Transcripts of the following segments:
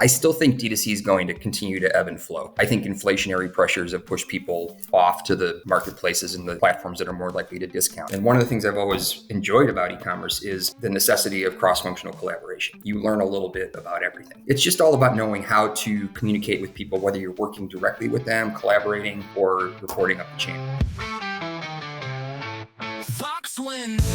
I still think D2C is going to continue to ebb and flow. I think inflationary pressures have pushed people off to the marketplaces and the platforms that are more likely to discount. And one of the things I've always enjoyed about e-commerce is the necessity of cross-functional collaboration. You learn a little bit about everything. It's just all about knowing how to communicate with people, whether you're working directly with them, collaborating, or reporting up the chain. VOX Wins.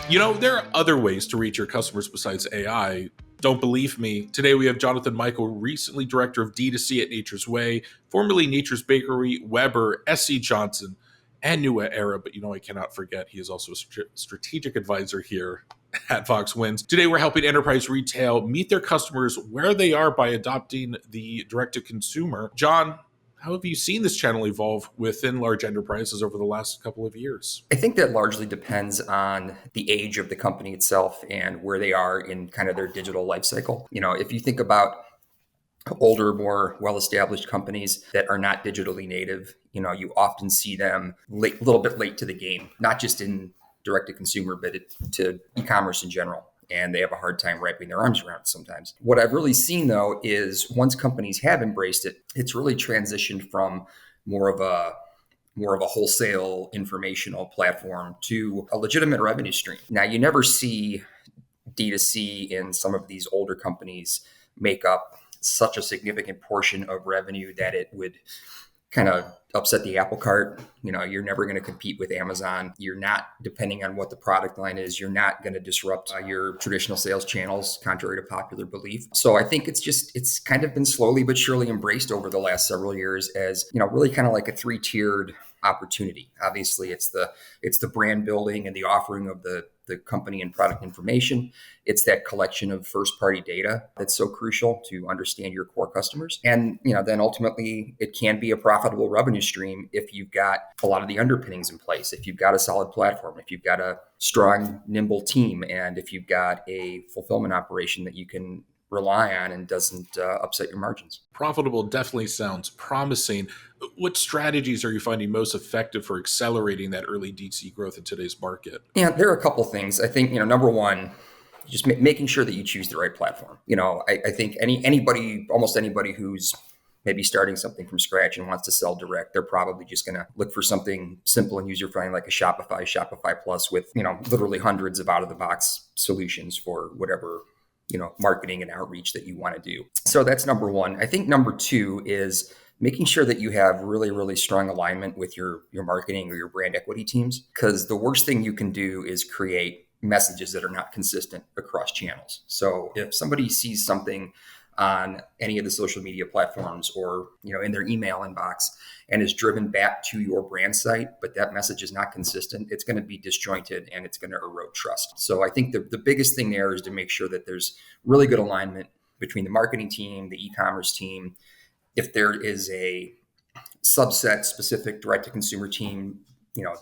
You know, there are other ways to reach your customers besides AI. Don't believe me? Today we have Jonathan Michael, recently Director of DTC at Nature's Way, formerly Nature's Bakery, Weber, SC Johnson, and New Era. But I cannot forget he is also a strategic advisor here at VOX Wins. Today we're helping enterprise retail meet their customers where they are by adopting the direct-to-consumer. John, how have you seen this channel evolve within large enterprises over the last couple of years? I think that largely depends on the age of the company itself and where they are in kind of their digital life cycle. If you think about older, more well-established companies that are not digitally native, you often see them a little bit late to the game, not just in direct-to-consumer, but to e-commerce in general. And they have a hard time wrapping their arms around it sometimes. What I've really seen, though, is once companies have embraced it, it's really transitioned from more of a wholesale informational platform to a legitimate revenue stream. Now, you never see D2C in some of these older companies make up such a significant portion of revenue that it would kind of upset the apple cart. You're never going to compete with Amazon. You're not, depending on what the product line is, you're not going to disrupt your traditional sales channels, contrary to popular belief. So I think it's kind of been slowly but surely embraced over the last several years as, really kind of like a three-tiered opportunity. Obviously, it's the brand building and the offering of the company and product information. It's that collection of first-party data that's so crucial to understand your core customers. And, then ultimately it can be a profitable revenue stream if you've got a lot of the underpinnings in place, if you've got a solid platform, if you've got a strong, nimble team, and if you've got a fulfillment operation that you can rely on and doesn't upset your margins. Profitable definitely sounds promising. What strategies are you finding most effective for accelerating that early DTC growth in today's market? Yeah, there are a couple things. I think, number one, just making sure that you choose the right platform. I think almost anybody who's maybe starting something from scratch and wants to sell direct, they're probably just going to look for something simple and user-friendly like a Shopify Plus with, literally hundreds of out-of-the-box solutions for whatever marketing and outreach that you want to do. So that's number one. I think number two is making sure that you have really, really strong alignment with your marketing or your brand equity teams, because the worst thing you can do is create messages that are not consistent across channels. So if somebody sees something on any of the social media platforms or, in their email inbox and is driven back to your brand site, but that message is not consistent, it's going to be disjointed and it's going to erode trust. So I think the biggest thing there is to make sure that there's really good alignment between the marketing team, the e-commerce team. If there is a subset specific direct-to-consumer team,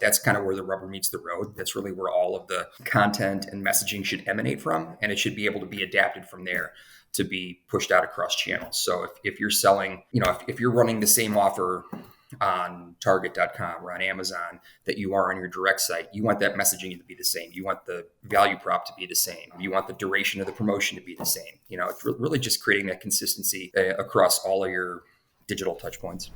that's kind of where the rubber meets the road. That's really where all of the content and messaging should emanate from, and it should be able to be adapted from there to be pushed out across channels. So if you're selling, if you're running the same offer on Target.com or on Amazon that you are on your direct site, you want that messaging to be the same. You want the value prop to be the same. You want the duration of the promotion to be the same. It's really just creating that consistency across all of your digital touch points.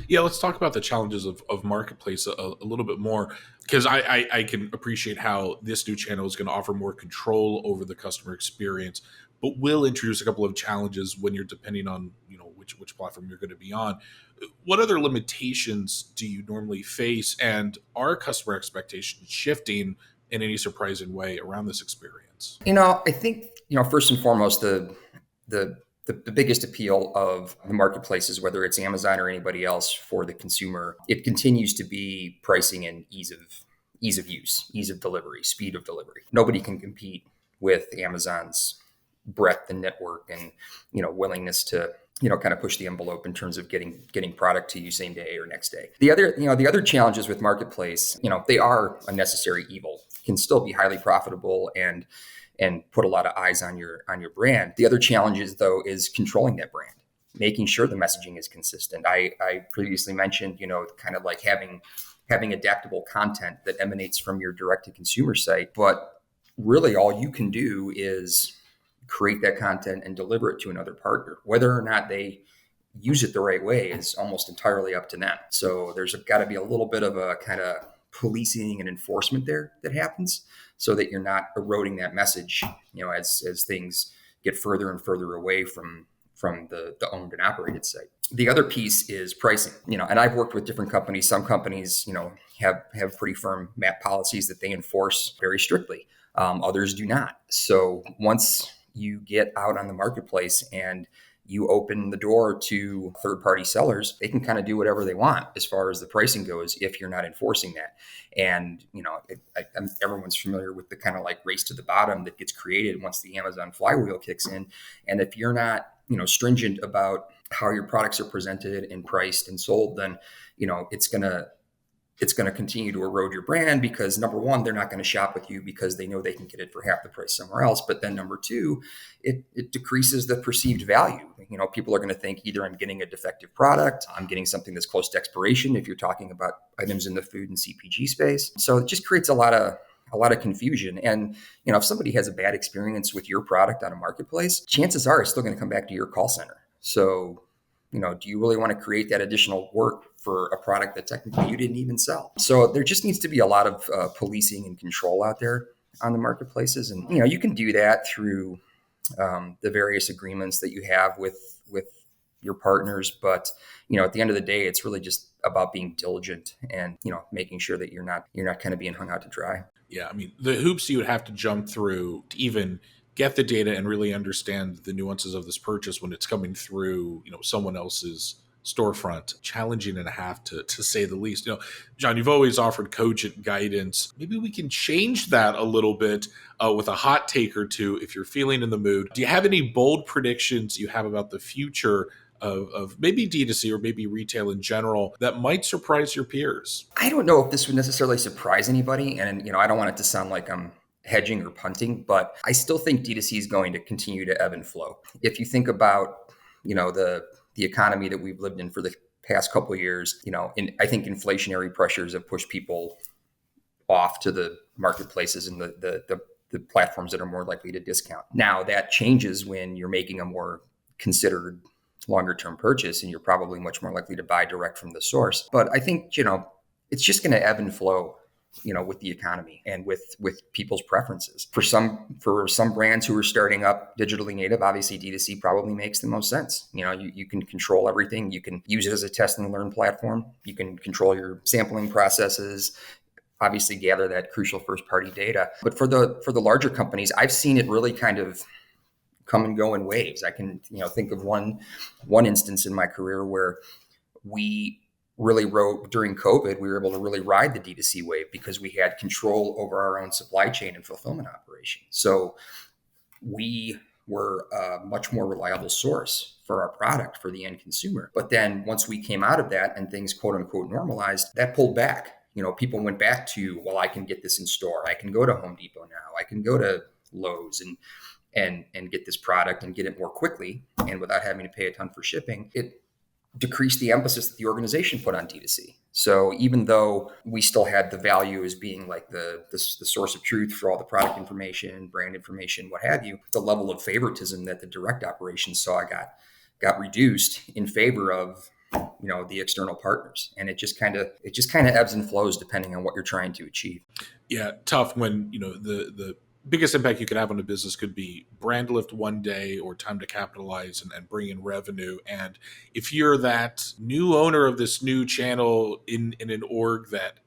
Yeah, let's talk about the challenges of Marketplace a little bit more, because I can appreciate how this new channel is going to offer more control over the customer experience, but will introduce a couple of challenges when you're depending on which platform you're going to be on. What other limitations do you normally face, and are customer expectations shifting in any surprising way around this experience? I think first and foremost the biggest appeal of the marketplaces, whether it's Amazon or anybody else for the consumer, it continues to be pricing and ease of use, ease of delivery, speed of delivery. Nobody can compete with Amazon's breadth and network and, willingness to, kind of push the envelope in terms of getting product to you same day or next day. The other challenges with marketplace, they are a necessary evil, can still be highly profitable and put a lot of eyes on your brand. The other challenges, though, is controlling that brand, making sure the messaging is consistent. I previously mentioned, kind of like having adaptable content that emanates from your direct-to-consumer site, but really all you can do is create that content and deliver it to another partner. Whether or not they use it the right way is almost entirely up to them. So there's got to be a little bit of a kind of policing and enforcement there that happens, so that you're not eroding that message, as things get further and further away from the owned and operated site. The other piece is pricing, and I've worked with different companies. Some companies, have pretty firm MAP policies that they enforce very strictly. Others do not. So once you get out on the marketplace and you open the door to third-party sellers, they can kind of do whatever they want as far as the pricing goes if you're not enforcing that. And, everyone's familiar with the kind of like race to the bottom that gets created once the Amazon flywheel kicks in. And if you're not, stringent about how your products are presented and priced and sold, then, it's going to continue to erode your brand, because number one, they're not going to shop with you because they know they can get it for half the price somewhere else. But then number two, it decreases the perceived value. People are going to think either I'm getting a defective product, I'm getting something that's close to expiration, if you're talking about items in the food and CPG space. So it just creates a lot of confusion. And, if somebody has a bad experience with your product on a marketplace, chances are it's still going to come back to your call center. So, do you really want to create that additional work for a product that technically you didn't even sell? So there just needs to be a lot of policing and control out there on the marketplaces. And, you can do that through the various agreements that you have with your partners. But, at the end of the day, it's really just about being diligent and, making sure that you're not kind of being hung out to dry. Yeah. I mean, the hoops you would have to jump through to even get the data and really understand the nuances of this purchase when it's coming through, someone else's storefront, challenging and a half to say the least. John, you've always offered cogent guidance. Maybe we can change that a little bit with a hot take or two if you're feeling in the mood. Do you have any bold predictions you have about the future of maybe D2C or maybe retail in general that might surprise your peers? I don't know if this would necessarily surprise anybody. And, I don't want it to sound like I'm hedging or punting, but I still think D2C is going to continue to ebb and flow. If you think about, the economy that we've lived in for the past couple of years, I think inflationary pressures have pushed people off to the marketplaces and the platforms that are more likely to discount. Now that changes when you're making a more considered longer term purchase, and you're probably much more likely to buy direct from the source. But I think, it's just going to ebb and flow, with the economy and with people's preferences. For some brands who are starting up digitally native, obviously D2C probably makes the most sense. You can control everything. You can use it as a test and learn platform. You can control your sampling processes, obviously gather that crucial first party data. But for the larger companies, I've seen it really kind of come and go in waves. I can, think of one instance in my career where we really rode during COVID. We were able to really ride the D2C wave because we had control over our own supply chain and fulfillment operation. So we were a much more reliable source for our product for the end consumer. But then once we came out of that and things quote unquote normalized, that pulled back. People went back to, well, I can get this in store. I can go to Home Depot now. I can go to Lowe's and get this product and get it more quickly and without having to pay a ton for shipping. It decreased the emphasis that the organization put on D2C. So even though we still had the value as being like the source of truth for all the product information, brand information, what have you, the level of favoritism that the direct operations saw got reduced in favor of the external partners. And it just kind of ebbs and flows depending on what you're trying to achieve. Yeah, tough when the biggest impact you could have on a business could be brand lift one day or time to capitalize and bring in revenue. And if you're that new owner of this new channel in an org that,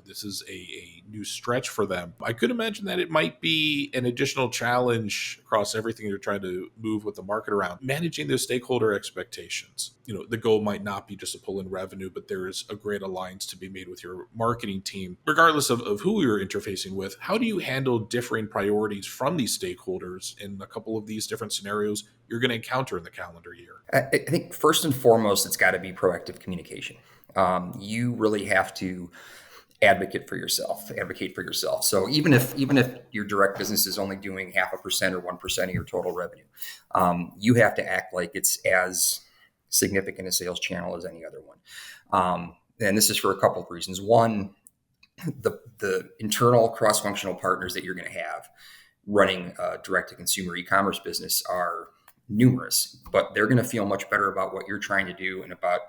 this is a new stretch for them, I could imagine that it might be an additional challenge across everything you're trying to move with the market around. Managing those stakeholder expectations. The goal might not be just to pull in revenue, but there is a great alliance to be made with your marketing team. Regardless of who you're interfacing with, how do you handle differing priorities from these stakeholders in a couple of these different scenarios you're going to encounter in the calendar year? I think first and foremost, it's got to be proactive communication. You really have to advocate for yourself. So even if your direct business is only doing 0.5% or 1% of your total revenue, you have to act like it's as significant a sales channel as any other one. And this is for a couple of reasons. One, the internal cross-functional partners that you're going to have, running a direct-to-consumer e-commerce business are numerous, but they're going to feel much better about what you're trying to do and about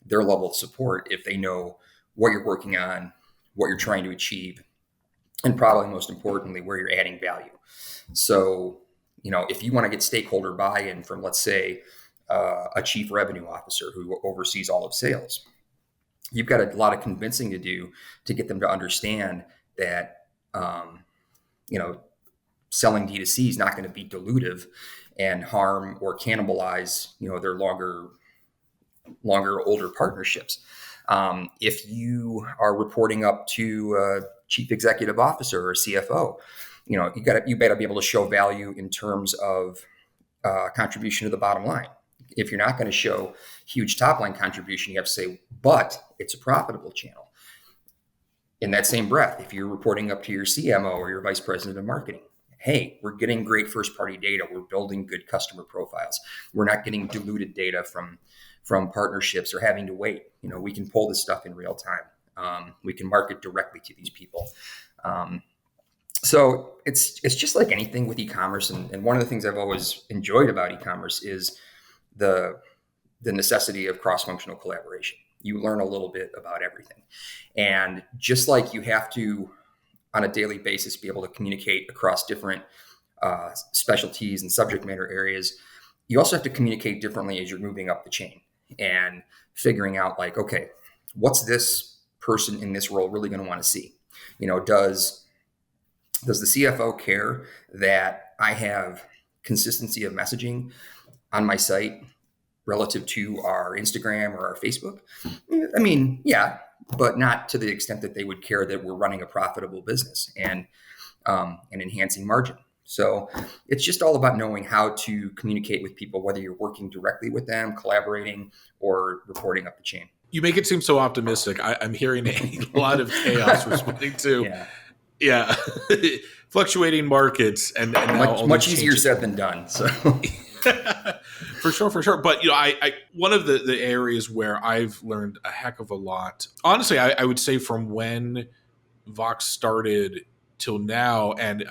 their level of support if they know what you're working on, what you're trying to achieve, and probably most importantly, where you're adding value. So, if you want to get stakeholder buy-in from, let's say, a chief revenue officer who oversees all of sales, you've got a lot of convincing to do to get them to understand that, selling D2C is not going to be dilutive and harm or cannibalize, their older partnerships. If you are reporting up to a chief executive officer or CFO, you better be able to show value in terms of contribution to the bottom line. If you're not going to show huge top line contribution, you have to say, but it's a profitable channel. In that same breath, if you're reporting up to your CMO or your vice president of marketing, hey, we're getting great first party data. We're building good customer profiles. We're not getting diluted data from partnerships or having to wait. We can pull this stuff in real time. We can market directly to these people. So it's just like anything with e-commerce. And one of the things I've always enjoyed about e-commerce is the necessity of cross-functional collaboration. You learn a little bit about everything. And just like you have to, on a daily basis, be able to communicate across different specialties and subject matter areas, you also have to communicate differently as you're moving up the chain and figuring out like, okay, what's this person in this role really going to want to see? Does the CFO care that I have consistency of messaging on my site relative to our Instagram or our Facebook? I mean, yeah, but not to the extent that they would care that we're running a profitable business and enhancing margin. So it's just all about knowing how to communicate with people, whether you're working directly with them, collaborating, or reporting up the chain. You make it seem so optimistic. I'm hearing a lot of chaos responding to. Yeah. Fluctuating markets and much easier said than done. So For sure. But I one of the areas where I've learned a heck of a lot, honestly, I would say from when VOX started till now, and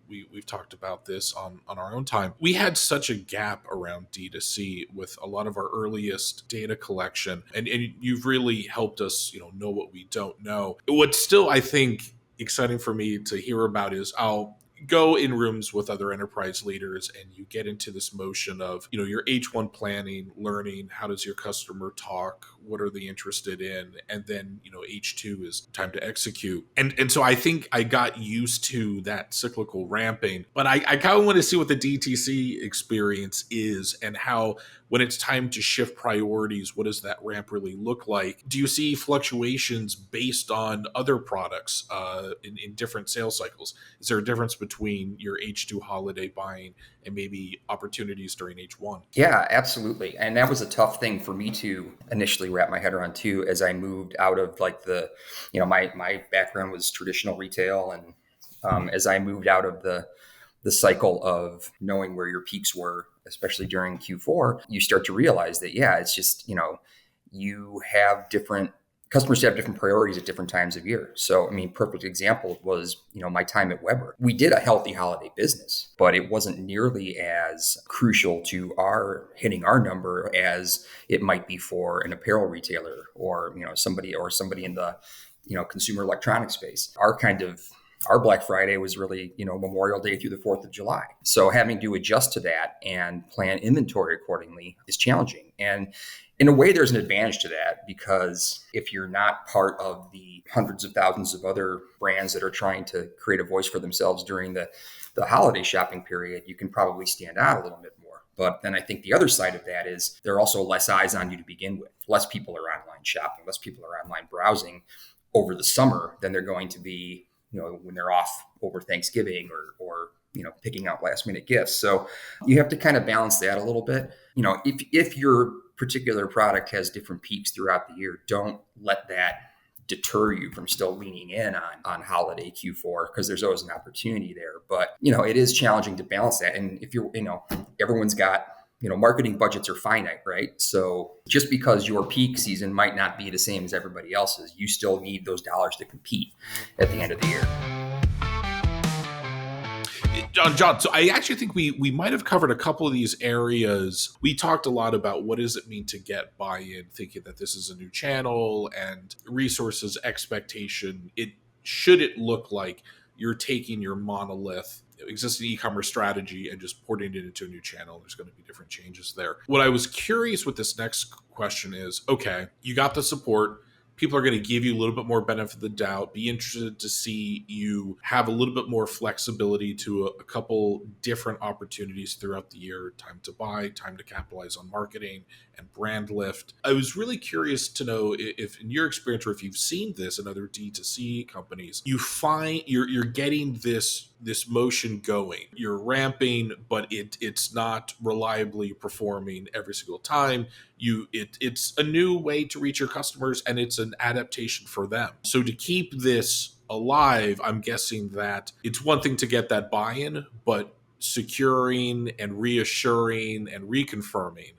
we've talked about this on our own time. We had such a gap around D2C with a lot of our earliest data collection, and you've really helped us, know what we don't know. What's still, I think, exciting for me to hear about is I'll go in rooms with other enterprise leaders and you get into this motion of, your H1 planning, learning, how does your customer talk? What are they interested in? And then, H2 is time to execute. And so I think I got used to that cyclical ramping, but I kind of want to see what the DTC experience is and how, when it's time to shift priorities, what does that ramp really look like? Do you see fluctuations based on other products in different sales cycles? Is there a difference between your H2 holiday buying and maybe opportunities during H1? Yeah, absolutely. And that was a tough thing for me to initially wrap my head around too, as I moved out of like my background was traditional retail. And as I moved out of the cycle of knowing where your peaks were, especially during Q4, you start to realize that, it's just, you have customers have different priorities at different times of year. So, perfect example was, my time at Weber. We did a healthy holiday business, but it wasn't nearly as crucial to hitting our number as it might be for an apparel retailer or, somebody in the, consumer electronics space. Our Black Friday was really, Memorial Day through the 4th of July. So having to adjust to that and plan inventory accordingly is challenging. And in a way, there's an advantage to that, because if you're not part of the hundreds of thousands of other brands that are trying to create a voice for themselves during the holiday shopping period, you can probably stand out a little bit more. But then I think the other side of that is there are also less eyes on you to begin with. Less people are online shopping, less people are online browsing over the summer than they're going to be when they're off over Thanksgiving or picking out last minute gifts. So you have to kind of balance that a little bit. If your particular product has different peaks throughout the year, don't let that deter you from still leaning in on holiday Q4, because there's always an opportunity there. But, it is challenging to balance that. And if you're, everyone's got, marketing budgets are finite, right? So just because your peak season might not be the same as everybody else's, you still need those dollars to compete at the end of the year. John, so I actually think we might have covered a couple of these areas. We talked a lot about what does it mean to get buy-in, thinking that this is a new channel and resources expectation. Should it look like you're taking your monolith existing e-commerce strategy and just porting it into a new channel. There's going to be different changes there. What I was curious with this next question is, okay, you got the support. People are going to give you a little bit more benefit of the doubt, be interested to see you have a little bit more flexibility to a couple different opportunities throughout the year, time to buy, time to capitalize on marketing and brand lift. I was really curious to know if in your experience, or if you've seen this in other D2C companies, you find you're getting this motion going. You're ramping, but it's not reliably performing every single time. It's a new way to reach your customers, and it's an adaptation for them. So to keep this alive, I'm guessing that it's one thing to get that buy-in, but securing and reassuring and reconfirming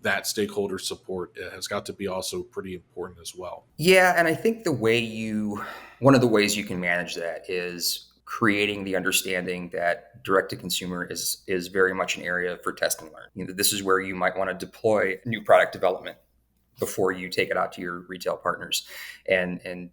that stakeholder support has got to be also pretty important as well. Yeah, and I think one of the ways you can manage that is creating the understanding that direct to consumer is very much an area for test and learn. This is where you might want to deploy new product development before you take it out to your retail partners and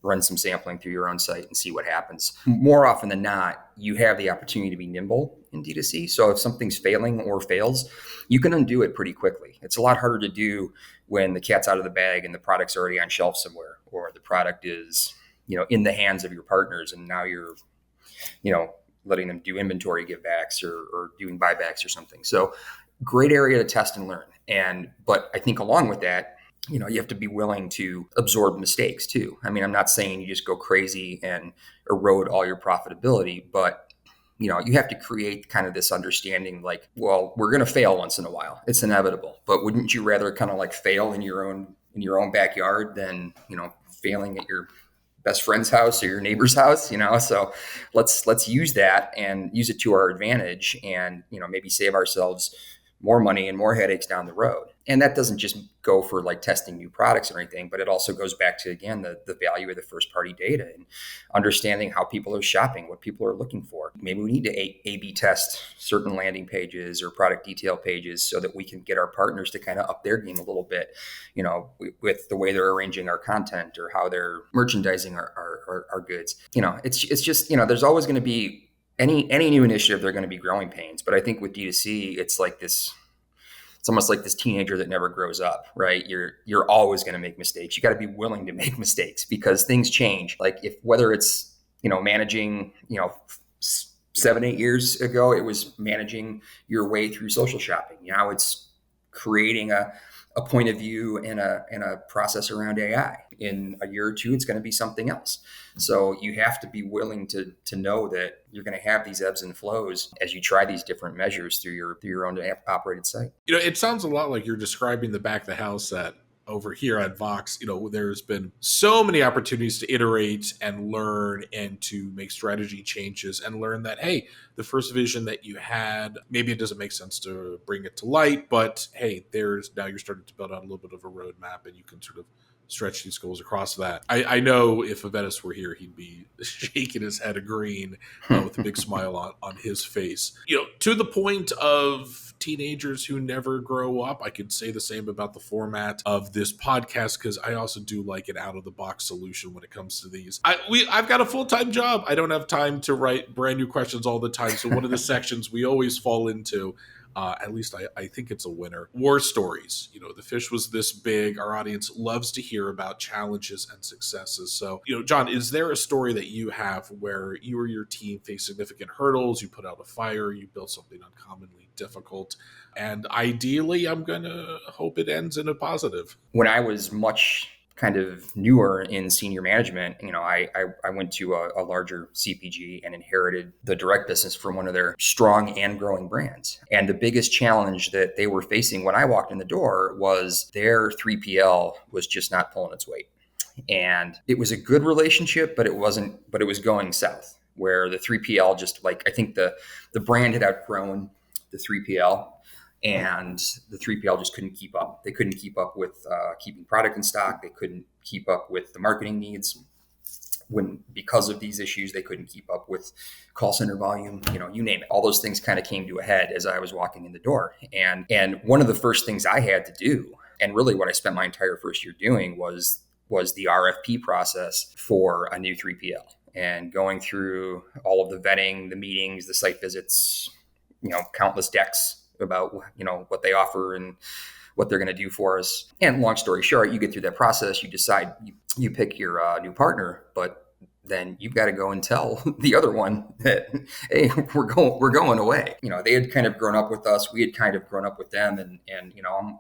run some sampling through your own site and see what happens. More often than not, you have the opportunity to be nimble in D2C. So if something's failing or fails, you can undo it pretty quickly. It's a lot harder to do when the cat's out of the bag and the product's already on shelf somewhere, or the product is, in the hands of your partners, and now you're, letting them do inventory givebacks or doing buybacks or something. So great area to test and learn. But I think along with that, you have to be willing to absorb mistakes too. I mean, I'm not saying you just go crazy and erode all your profitability, but you have to create kind of this understanding like, well, we're going to fail once in a while. It's inevitable. But wouldn't you rather kind of like fail in your own backyard than, failing at your best friend's house or your neighbor's house, So let's use that and use it to our advantage and, maybe save ourselves more money and more headaches down the road. And that doesn't just go for like testing new products or anything, but it also goes back to, again, the value of the first party data and understanding how people are shopping, what people are looking for. Maybe we need to A/B test certain landing pages or product detail pages so that we can get our partners to kind of up their game a little bit, with the way they're arranging our content or how they're merchandising our goods. It's just, there's always going to be any new initiative, there are going to be growing pains. But I think with D2C, it's almost like this teenager that never grows up, right? You're always going to make mistakes. You got to be willing to make mistakes because things change. Like whether it's, managing, 7-8 years ago, it was managing your way through social shopping. Now it's creating a point of view and a process around AI. In a year or two, it's going to be something else. So you have to be willing to know that you're going to have these ebbs and flows as you try these different measures through your own operated site. It sounds a lot like you're describing the back of the house that over here at VOX, there's been so many opportunities to iterate and learn and to make strategy changes and learn that, hey, the first vision that you had, maybe it doesn't make sense to bring it to light, but hey, now you're starting to build out a little bit of a roadmap and you can sort of stretch these goals across that. I know if Avedis were here, he'd be shaking his head agreeing with a big smile on his face. To the point of teenagers who never grow up, I could say the same about the format of this podcast because I also do like an out-of-the-box solution when it comes to these. I've got a full-time job. I don't have time to write brand new questions all the time. So one of the sections we always fall into, at least I think it's a winner. War stories. The fish was this big. Our audience loves to hear about challenges and successes. So, John, is there a story that you have where you or your team faced significant hurdles? You put out a fire, you built something uncommonly difficult, and ideally, I'm going to hope it ends in a positive. When I was much kind of newer in senior management, I went to a larger CPG and inherited the direct business from one of their strong and growing brands. And the biggest challenge that they were facing when I walked in the door was their 3PL was just not pulling its weight. And it was a good relationship, but it was going south, where the 3PL just I think the brand had outgrown the 3PL. And the 3PL just couldn't keep up. They couldn't keep up with keeping product in stock. They couldn't keep up with the marketing needs. when, because of these issues, they couldn't keep up with call center volume, you name it. All those things kind of came to a head as I was walking in the door. And one of the first things I had to do, and really what I spent my entire first year doing, was the RFP process for a new 3PL, and going through all of the vetting, the meetings, the site visits, countless decks about, what they offer and what they're going to do for us. And long story short, you get through that process, you decide, you pick your new partner, but then you've got to go and tell the other one that, hey, we're going away. They had kind of grown up with us. We had kind of grown up with them. And I'm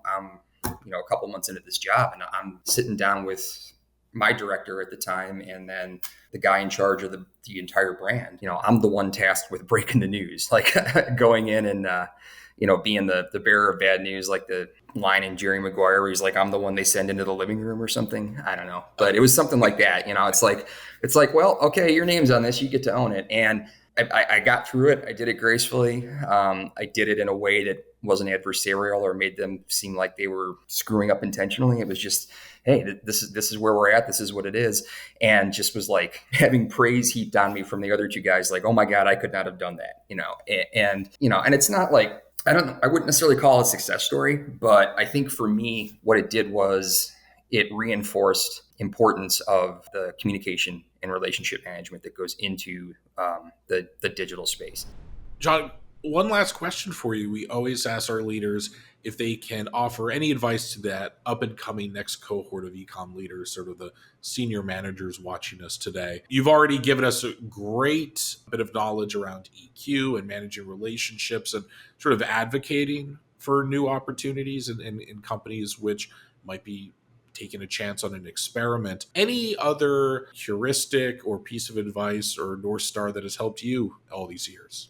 a couple months into this job, and I'm sitting down with my director at the time, and then the guy in charge of the entire brand. I'm the one tasked with breaking the news, like going in and, being the bearer of bad news, like the line in Jerry Maguire where he's like, I'm the one they send into the living room or something. I don't know, but it was something like that. It's like, well, okay, your name's on this, you get to own it. And I got through it. I did it gracefully. I did it in a way that wasn't adversarial or made them seem like they were screwing up intentionally. It was just, hey, this is where we're at. This is what it is. And just was like having praise heaped on me from the other two guys, like, oh my God, I could not have done that, and it's not like, I wouldn't necessarily call it a success story, but I think for me, what it did was it reinforced importance of the communication and relationship management that goes into the digital space. John, one last question for you. We always ask our leaders if they can offer any advice to that up and coming next cohort of e-com leaders, sort of the senior managers watching us today. You've already given us a great bit of knowledge around EQ and managing relationships and sort of advocating for new opportunities in companies which might be taking a chance on an experiment. Any other heuristic or piece of advice or North Star that has helped you all these years?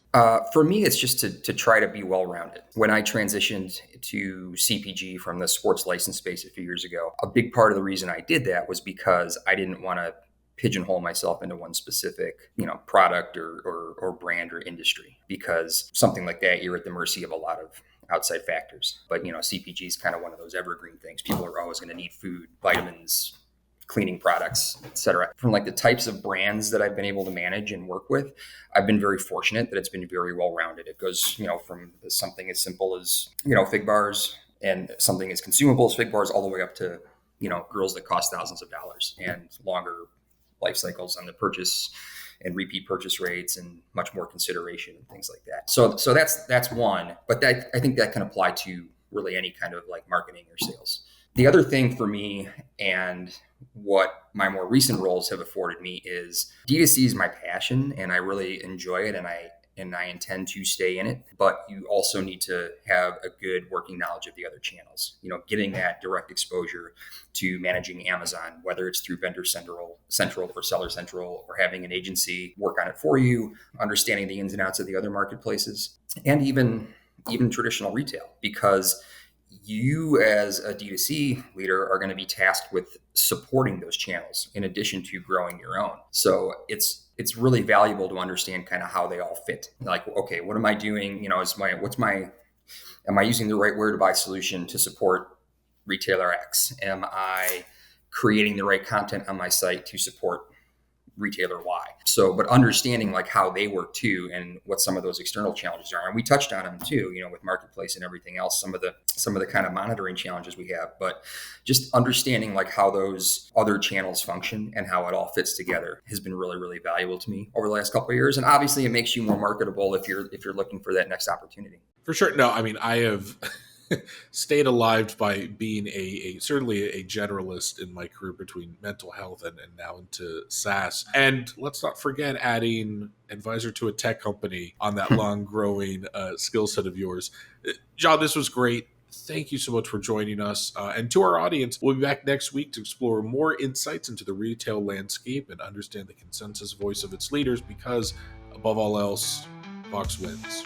For me, it's just to try to be well-rounded. When I transitioned to CPG from the sports license space a few years ago, a big part of the reason I did that was because I didn't want to pigeonhole myself into one specific, product or brand or industry, because something like that, you're at the mercy of a lot of outside factors. But, CPG is kind of one of those evergreen things. People are always going to need food, vitamins, cleaning products, et cetera. From like the types of brands that I've been able to manage and work with, I've been very fortunate that it's been very well-rounded. It goes, from something as simple as, fig bars, and something as consumable as fig bars, all the way up to, grills that cost thousands of dollars and longer life cycles on the purchase and repeat purchase rates and much more consideration and things like that. So that's one, but I think that can apply to really any kind of like marketing or sales. The other thing for me, and what my more recent roles have afforded me, is DTC is my passion and I really enjoy it, and I intend to stay in it, but you also need to have a good working knowledge of the other channels, getting that direct exposure to managing Amazon, whether it's through Vendor Central or Seller Central, or having an agency work on it for you, understanding the ins and outs of the other marketplaces, and even traditional retail, because you as a D2C leader are going to be tasked with supporting those channels in addition to growing your own. So it's really valuable to understand kind of how they all fit. Like, okay, what am I doing? Am I using the right where to buy solution to support retailer X? Am I creating the right content on my site to support retailer Y? So, but understanding like how they work too, and what some of those external challenges are. And we touched on them too, with marketplace and everything else, some of the kind of monitoring challenges we have, but just understanding like how those other channels function and how it all fits together has been really, really valuable to me over the last couple of years. And obviously it makes you more marketable if you're looking for that next opportunity. For sure. No, I mean, I have stayed alive by being certainly a generalist in my career between mental health and now into SaaS. And let's not forget adding advisor to a tech company on that long growing skill set of yours. John, this was great. Thank you so much for joining us. And to our audience, we'll be back next week to explore more insights into the retail landscape and understand the consensus voice of its leaders, because above all else, VOX wins.